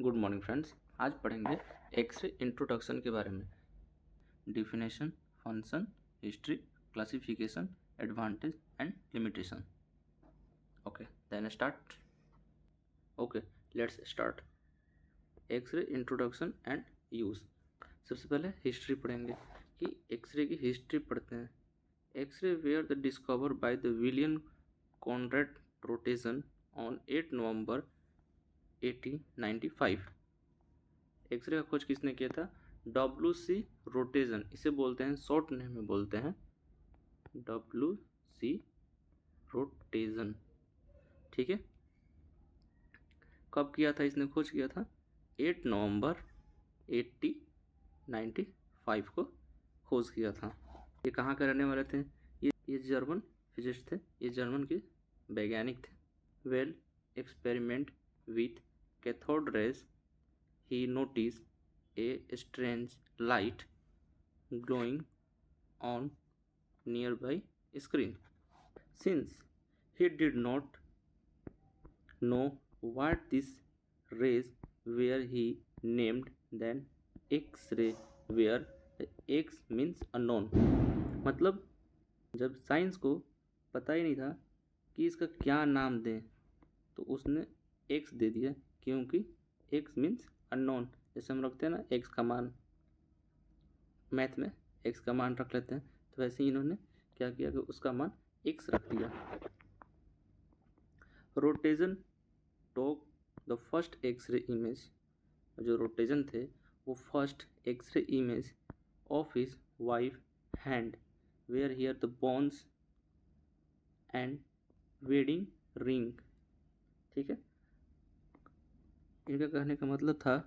Good morning friends. आज पढ़ेंगे x ray introduction के बारे में। Definition, function, history, classification, advantage and limitation. Okay, then start. Okay, let's start. X ray introduction and use. सबसे पहले history पढ़ेंगे कि एक्सरे की हिस्ट्री पढ़ते हैं। X ray were the discover by the William Conrad rotation on 8 November 1895। X ray का खोज किसने किया था? WC रोटेशन, इसे बोलते हैं, शॉर्ट नेम में बोलते हैं WC रोटेशन। ठीक है, कब किया था इसने खोज किया था? 8 नवंबर 1895 को खोज किया था। ये कहाँ के रहने वाले थे? ये जर्मन फिजिस्ट थे, ये जर्मन के वैज्ञानिक थे। Well experiment with cathode rays he noticed a strange light glowing on nearby screen. Since he did not know what these rays were, he named them X-ray, where X means unknown. मतलब जब science को पता ही नहीं था कि इसका क्या नाम दें, तो उसने X दे दिया, क्योंकि X मीन्स अननोन। जैसे हम रखते हैं ना एक्स का मान, मैथ में एक्स का मान रख लेते हैं, तो वैसे ही इन्होंने क्या किया कि उसका मान एक्स रख दिया। Rotation took the first X ray image. जो रोटेशन थे वो first X ray image of his wife hand where here the bones and wedding ring. ठीक है, इनका कहने का मतलब था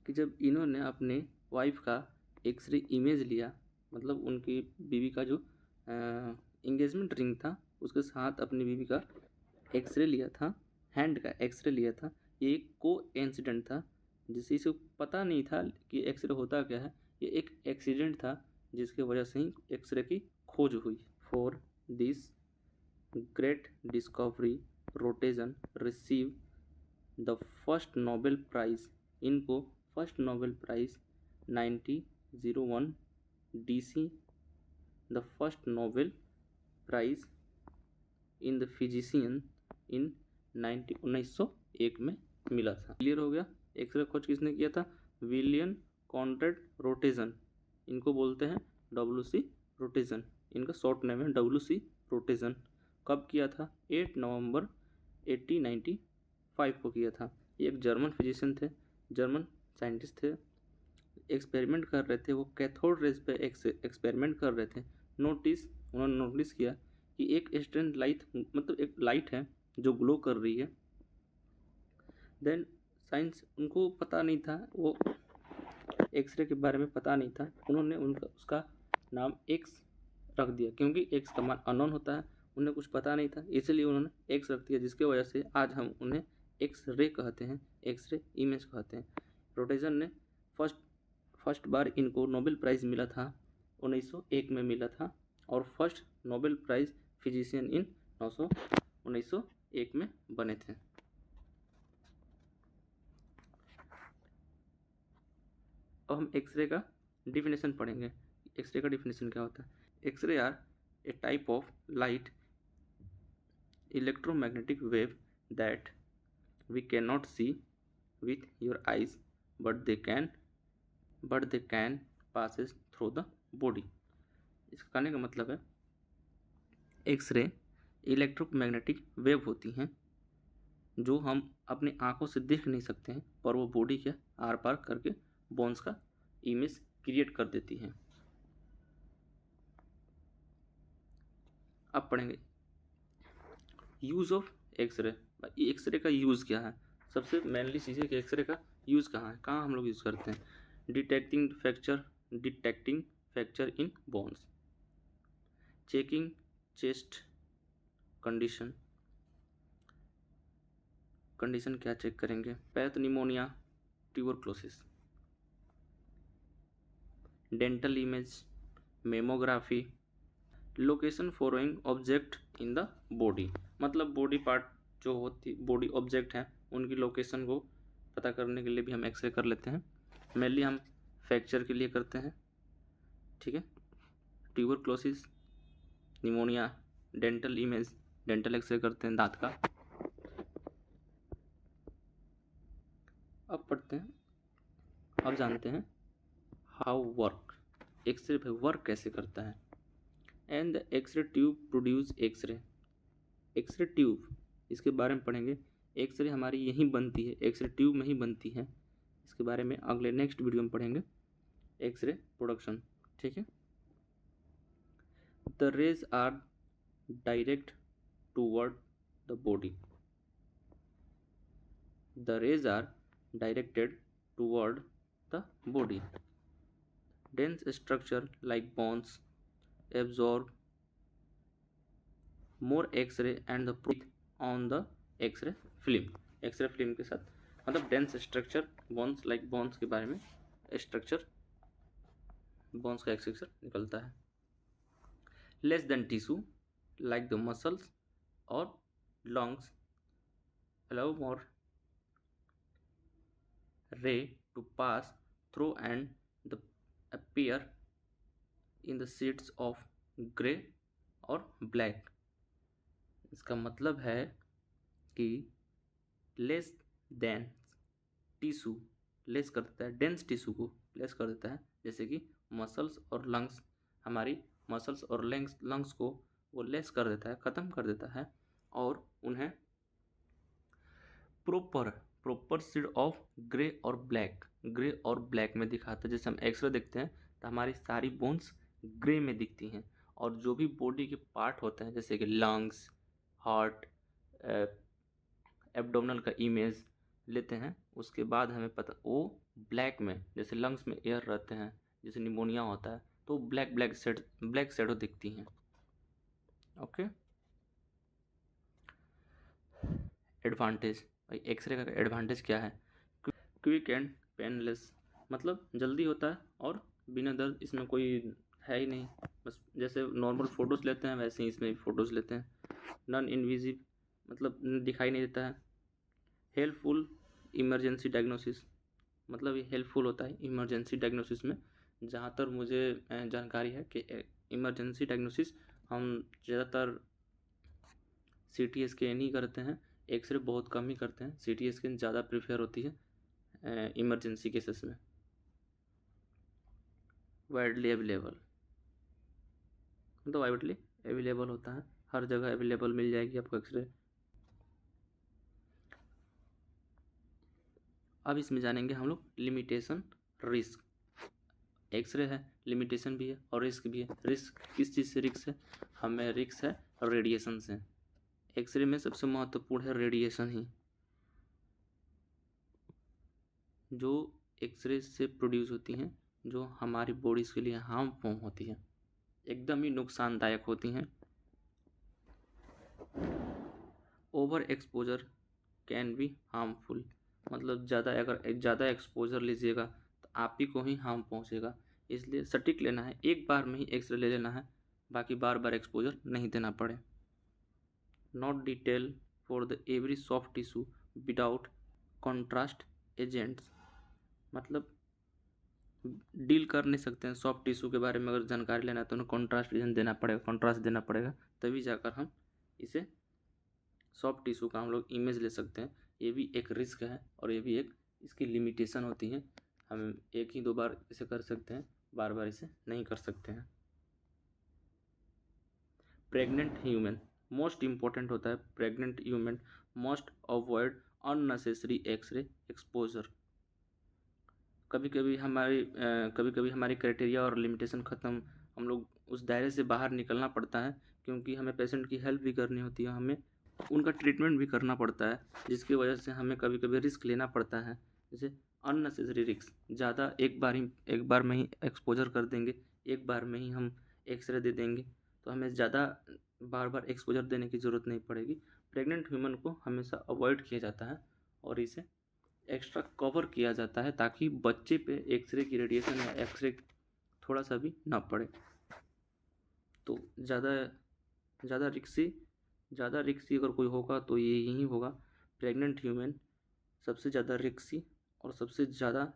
कि जब इन्होंने अपने वाइफ का एक्सरे इमेज लिया, मतलब उनकी बीवी का जो इंगेजमेंट रिंग था उसके साथ अपनी बीवी का एक्सरे लिया था, हैंड का एक्सरे लिया था। ये एक को इंसिडेंट था, जिससे इसे पता नहीं था कि एक्सरे होता क्या है। ये एक एक्सीडेंट था जिसकी वजह से ही एक्सरे की खोज हुई। For this great discovery Roentgen receive the first Nobel prize. इनको first Nobel prize 1901 DC, the first Nobel prize in the physician in 1901 में मिला था। क्लियर हो गया? एक्सरे खोज किसने किया था? विलियम कॉनरेड रोटेशन, इनको बोलते हैं WC रोटेशन, इनका शॉर्ट नेम है WC रोटेशन। कब किया था? 8 नवंबर 1895 को किया था। ये एक जर्मन फिजिशियन थे, जर्मन साइंटिस्ट थे। एक्सपेरिमेंट कर रहे थे, वो कैथोड रेज पे एक्सपेरिमेंट कर रहे थे। उन्होंने नोटिस किया कि एक स्ट्रेंज लाइट, मतलब एक लाइट है जो ग्लो कर रही है। देन साइंस, उनको पता नहीं था, वो एक्सरे के बारे में पता नहीं था, उन्होंने उसका नाम एक्स रख दिया, क्योंकि एक्स का मान अननोन होता है, उन्हें कुछ पता नहीं था, इसलिए उन्होंने एक्स रख दिया, जिसकी वजह से आज हम उन्हें एक्स रे कहते हैं, एक्सरे इमेज कहते हैं। रोटेशन ने फर्स्ट बार इनको नोबेल प्राइज़ मिला था 1901 में मिला था, और first Nobel prize physician in 1901 में बने थे। अब हम एक्सरे का डिफिनेशन पढ़ेंगे। एक्सरे का डिफिनेशन क्या होता है? X ray are a type of light electromagnetic wave that we cannot see with your eyes, but they can passes through the body. इसका कहने का मतलब है एक्सरे इलेक्ट्रोमैग्नेटिक वेव होती हैं जो हम अपनी आंखों से देख नहीं सकते हैं, पर वो बॉडी के आर पार करके बोन्स का इमेज क्रिएट कर देती हैं। अब पढ़ेंगे यूज़ ऑफ एक्सरे। एक्सरे का यूज़ क्या है? सबसे मेनली चीज़ है कि एक्सरे का यूज़ कहाँ है, कहाँ हम लोग यूज़ करते हैं? Detecting fracture in bones, checking chest condition क्या चेक करेंगे? Pneumonia, tuberculosis, dental image, mammography, location following object in the body, मतलब बॉडी पार्ट जो होती, बॉडी ऑब्जेक्ट हैं उनकी लोकेशन को पता करने के लिए भी हम एक्सरे कर लेते हैं। मेनली हम फ्रैक्चर के लिए करते हैं, ठीक है। Tuberculosis, pneumonia, dental image, dental X ray करते हैं दांत का। अब पढ़ते हैं, अब जानते हैं हाउ वर्क, एक्सरे पे वर्क कैसे करता है। And the X ray tube produce X ray, X ray tube इसके बारे में पढ़ेंगे। एक्सरे हमारी यहीं बनती है, एक्सरे ट्यूब में ही बनती है। इसके बारे में अगले नेक्स्ट वीडियो में पढ़ेंगे, एक्सरे प्रोडक्शन, ठीक है। The rays are direct toward the body, the rays are directed toward the body. Dense structure like bones absorb more X-ray and the probe on the X-ray film, X-ray film के साथ, मतलब dense structure bones like bones के बारे में structure, bones का structure निकलता है। Less than tissue like the muscles or lungs allow more ray to pass through and the appear in the sheets of grey और black। इसका मतलब है कि लेस देन टिश्यू लेस कर देता है, डेंस टिश्यू को लेस कर देता है, जैसे कि मसल्स और लंग्स, हमारी मसल्स और लंग्स को वो लेस कर देता है, ख़त्म कर देता है, और उन्हें प्रॉपर शेड ऑफ ग्रे और ब्लैक में दिखाता है। जैसे हम एक्सरे देखते हैं तो हमारी सारी बोन्स ग्रे में दिखती हैं, और जो भी बॉडी के पार्ट होते हैं जैसे कि लंग्स, हार्ट, एब्डोमिनल का इमेज लेते हैं, उसके बाद हमें पता वो ब्लैक में, जैसे लंग्स में एयर रहते हैं, जैसे निमोनिया होता है तो ब्लैक शेडो दिखती हैं। ओके, एडवांटेज, भाई एक्सरे का एडवांटेज क्या है? क्विक एंड पेनलेस, मतलब जल्दी होता है और बिना दर्द, इसमें कोई है ही नहीं, बस जैसे नॉर्मल फ़ोटोज़ लेते हैं वैसे ही इसमें भी फ़ोटोज़ लेते हैं। नॉन इन्विजिव, मतलब दिखाई नहीं देता है। हेल्पफुल इमरजेंसी डायग्नोसिस, मतलब ये हेल्पफुल होता है इमरजेंसी डायग्नोसिस में। जहाँ तक मुझे जानकारी है कि इमरजेंसी डायग्नोसिस हम ज़्यादातर CT स्कैन ही करते हैं, एक्सरे बहुत कम ही करते हैं। CT स्कैन ज़्यादा प्रेफर होती है इमरजेंसी केसेस में। वाइडली अवेलेबल, मतलब वाइडली अवेलेबल होता है, हर जगह अवेलेबल मिल जाएगी आपको एक्सरे। अब इसमें जानेंगे हम लोग लिमिटेशन, रिस्क। एक्सरे है, लिमिटेशन भी है और रिस्क भी है। रिस्क किस चीज़ से रिस्क है? हमें रिस्क है रेडिएशन से। एक्सरे में सबसे महत्वपूर्ण है रेडिएशन ही, जो एक्सरे से प्रोड्यूस होती हैं, जो हमारी बॉडीज़ के लिए हार्मफुल होती है, एकदम ही नुकसानदायक होती हैं। Over exposure can be harmful, मतलब अगर ज़्यादा एक्सपोजर लीजिएगा तो आप ही को ही हार्म पहुंचेगा। इसलिए सटीक लेना है, एक बार में ही एक्सरे ले लेना है, बाकी बार बार एक्सपोजर नहीं देना पड़े। Not detail for the every soft tissue without contrast agents, मतलब डील कर नहीं सकते हैं सॉफ्ट टिश्यू के बारे में। अगर जानकारी लेना है तो उन्हें कॉन्ट्रास्ट एजेंट देना पड़ेगा, कॉन्ट्रास्ट देना पड़ेगा, तभी जाकर हम इसे सॉफ्ट टिश्यू का हम लोग इमेज ले सकते हैं। ये भी एक रिस्क है और ये भी एक इसकी लिमिटेशन होती है। हम एक ही दो बार इसे कर सकते हैं, बार बार इसे नहीं कर सकते हैं। प्रेग्नेंट ह्यूमन, मोस्ट इम्पॉर्टेंट होता है pregnant human must avoid unnecessary X ray exposure. कभी कभी हमारी क्राइटेरिया और लिमिटेशन ख़त्म, हम लोग उस दायरे से बाहर निकलना पड़ता है, क्योंकि हमें पेशेंट की हेल्प भी करनी होती है, हमें उनका ट्रीटमेंट भी करना पड़ता है, जिसकी वजह से हमें कभी कभी रिस्क लेना पड़ता है। जैसे अननेसेसरी रिस्क, ज़्यादा एक बार में ही एक्सपोजर कर देंगे, एक बार में ही हम एक्सरे दे देंगे, तो हमें ज़्यादा बार बार एक्सपोजर देने की ज़रूरत नहीं पड़ेगी। प्रेग्नेंट ह्यूमन को हमेशा अवॉइड किया जाता है और इसे एक्स्ट्रा कवर किया जाता है, ताकि बच्चे पे एक्सरे की रेडिएशन या एक्सरे थोड़ा सा भी ना पड़े। तो ज़्यादा रिक्सी अगर कोई होगा तो ये यही होगा, प्रेग्नेंट ह्यूमन सबसे ज़्यादा रिक्सी और सबसे ज़्यादा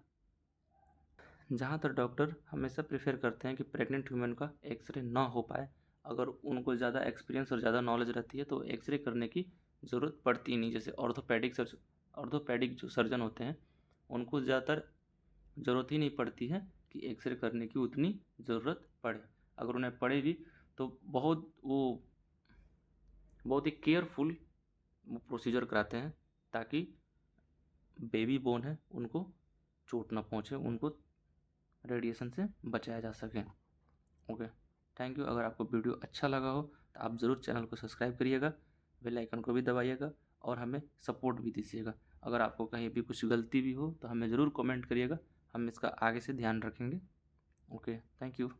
जहाँ तक डॉक्टर हमेशा प्रेफर करते हैं कि प्रेग्नेंट वुमेन का एक्सरे ना हो पाए। अगर उनको ज़्यादा एक्सपीरियंस और ज़्यादा नॉलेज रहती है तो एक्सरे करने की ज़रूरत पड़ती ही नहीं। जैसे ऑर्थोपेडिक जो सर्जन होते हैं उनको ज़्यादातर ज़रूरत ही नहीं पड़ती है कि एक्सरे करने की उतनी ज़रूरत पड़े। अगर उन्हें पड़े भी तो बहुत ही केयरफुल वो प्रोसीजर कराते हैं ताकि बेबी बोन है उनको चोट ना पहुँचे, उनको रेडिएशन से बचाया जा सके। Okay, thank you. अगर आपको वीडियो अच्छा लगा हो तो आप ज़रूर चैनल को सब्सक्राइब करिएगा, बेल आइकन को भी दबाइएगा और हमें सपोर्ट भी दीजिएगा। अगर आपको कहीं भी कुछ गलती भी हो तो हमें ज़रूर कमेंट करिएगा, हम इसका आगे से ध्यान रखेंगे। Okay, thank you.